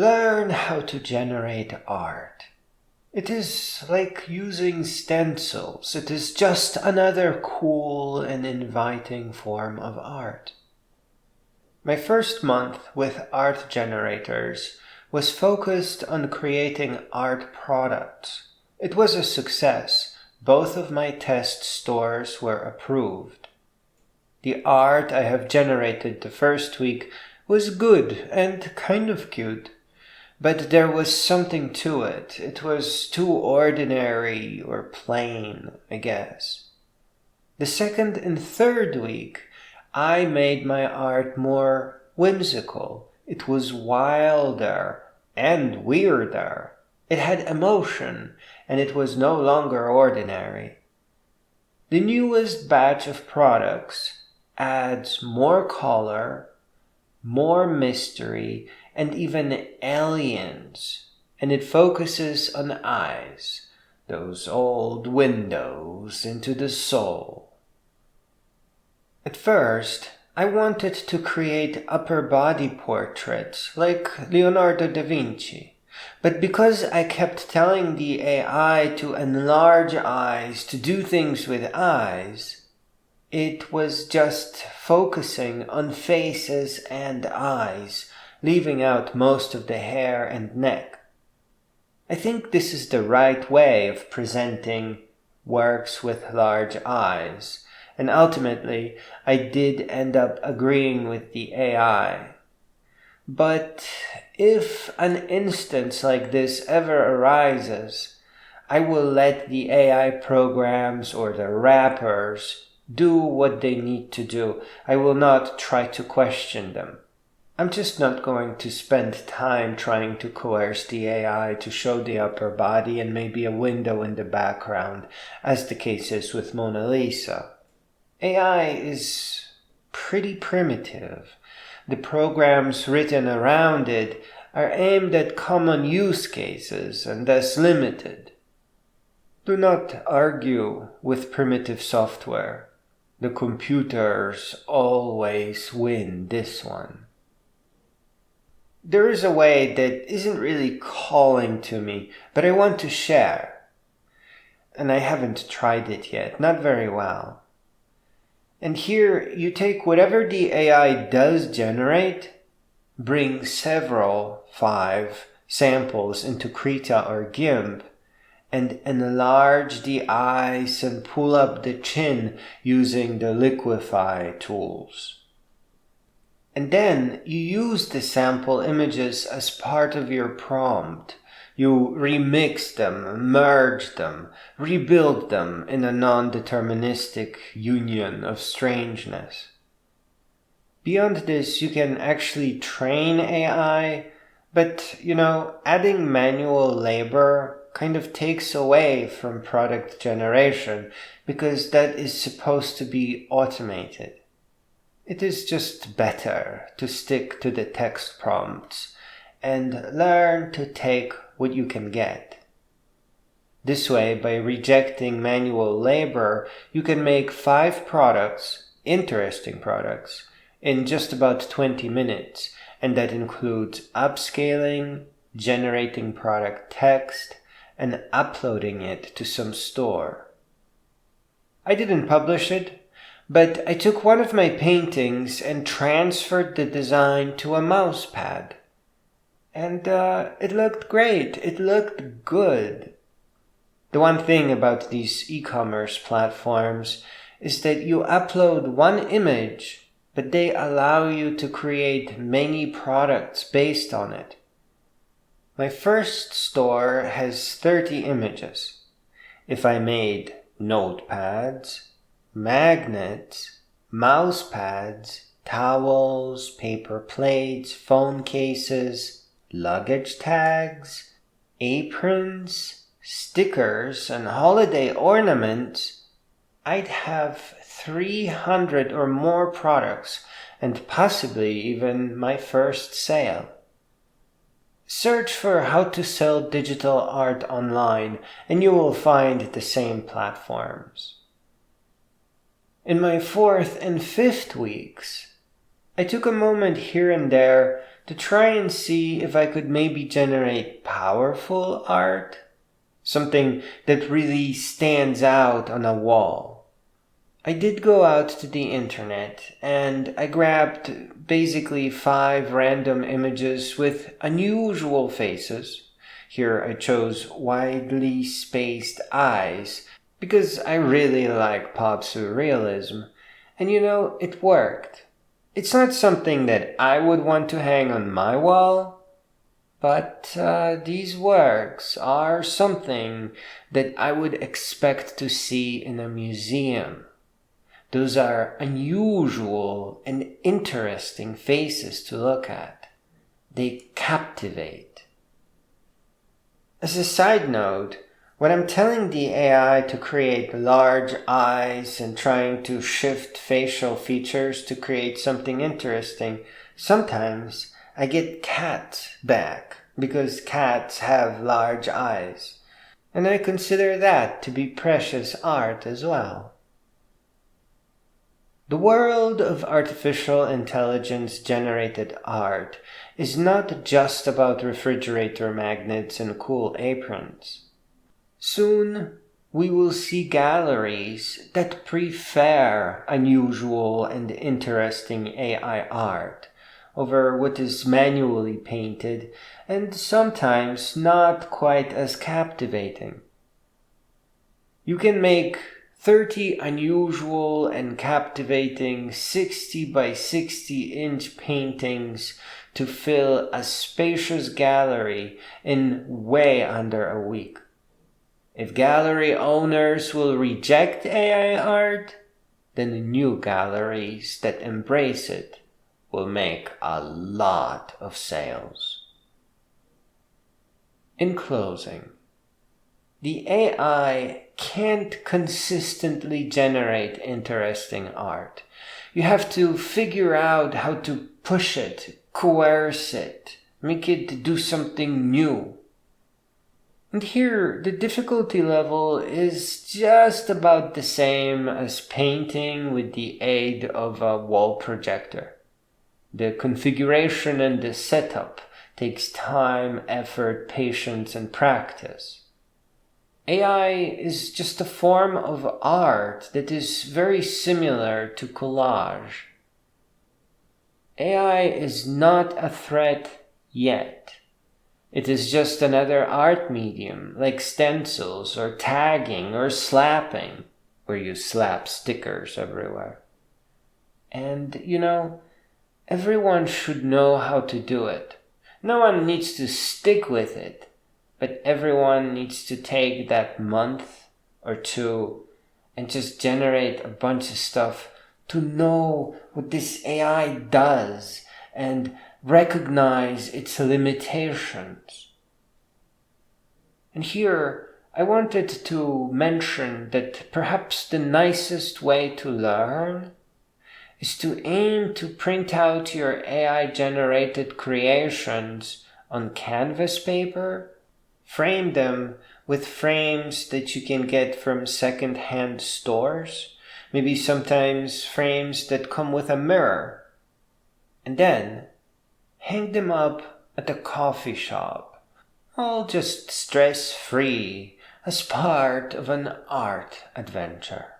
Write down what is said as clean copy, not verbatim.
Learn how to generate art. It is like using stencils. It is just another cool and inviting form of art. My first month with art generators was focused on creating art products. It was a success. Both of my test stores were approved. The art I have generated the first week was good and kind of cute, but there was something to it. It was too ordinary or plain, I guess. The second and third week, I made my art more whimsical. It was wilder and weirder. It had emotion, and it was no longer ordinary. The newest batch of products adds more color, more mystery, and even aliens, and it focuses on eyes, those old windows into the soul. At first, I wanted to create upper body portraits like Leonardo da Vinci, but because I kept telling the AI to enlarge eyes, to do things with eyes, it was just focusing on faces and eyes, leaving out most of the hair and neck. I think this is the right way of presenting works with large eyes, and ultimately I did end up agreeing with the AI. But if an instance like this ever arises, I will let the AI programs or the rappers do what they need to do. I will not try to question them. I'm just not going to spend time trying to coerce the AI to show the upper body and maybe a window in the background, as the case is with Mona Lisa. AI is pretty primitive. The programs written around it are aimed at common use cases and thus limited. Do not argue with primitive software. The computers always win this one. There is a way that isn't really calling to me, but I want to share. And I haven't tried it yet, not very well. And here you take whatever the AI does generate, bring several, 5, samples into Krita or GIMP, and enlarge the eyes and pull up the chin using the liquify tools. And then you use the sample images as part of your prompt. You remix them, merge them, rebuild them in a non-deterministic union of strangeness. Beyond this, you can actually train AI, but, adding manual labor kind of takes away from product generation because that is supposed to be automated. It is just better to stick to the text prompts and learn to take what you can get. This way, by rejecting manual labor, you can make 5 products, interesting products, in just about 20 minutes, and that includes upscaling, generating product text, and uploading it to some store. I didn't publish it, but I took one of my paintings and transferred the design to a mouse pad. And it looked great. It looked good. The one thing about these e-commerce platforms is that you upload one image, but they allow you to create many products based on it. My first store has 30 images. If I made notepads, magnets, mouse pads, towels, paper plates, phone cases, luggage tags, aprons, stickers, and holiday ornaments, I'd have 300 or more products and possibly even my first sale. Search for how to sell digital art online and you will find the same platforms. In my 4th and 5th weeks, I took a moment here and there to try and see if I could maybe generate powerful art, something that really stands out on a wall. I did go out to the internet and I grabbed basically 5 random images with unusual faces. Here I chose widely spaced eyes because I really like pop surrealism. And it worked. It's not something that I would want to hang on my wall, but these works are something that I would expect to see in a museum. Those are unusual and interesting faces to look at. They captivate. As a side note, when I'm telling the AI to create large eyes and trying to shift facial features to create something interesting, sometimes I get cats back because cats have large eyes. And I consider that to be precious art as well. The world of artificial intelligence generated art is not just about refrigerator magnets and cool aprons. Soon, we will see galleries that prefer unusual and interesting AI art over what is manually painted and sometimes not quite as captivating. You can make 30 unusual and captivating 60 by 60 inch paintings to fill a spacious gallery in way under a week. If gallery owners will reject AI art, then the new galleries that embrace it will make a lot of sales. In closing, the AI can't consistently generate interesting art. You have to figure out how to push it, coerce it, make it do something new. And here, the difficulty level is just about the same as painting with the aid of a wall projector. The configuration and the setup takes time, effort, patience, and practice. AI is just a form of art that is very similar to collage. AI is not a threat yet. It is just another art medium like stencils or tagging or slapping, where you slap stickers everywhere. And everyone should know how to do it. No one needs to stick with it, but everyone needs to take that month or 2 and just generate a bunch of stuff to know what this AI does and recognize its limitations. And here, I wanted to mention that perhaps the nicest way to learn is to aim to print out your AI-generated creations on canvas paper, frame them with frames that you can get from second-hand stores, maybe sometimes frames that come with a mirror, and then hang them up at a coffee shop, all just stress-free as part of an art adventure.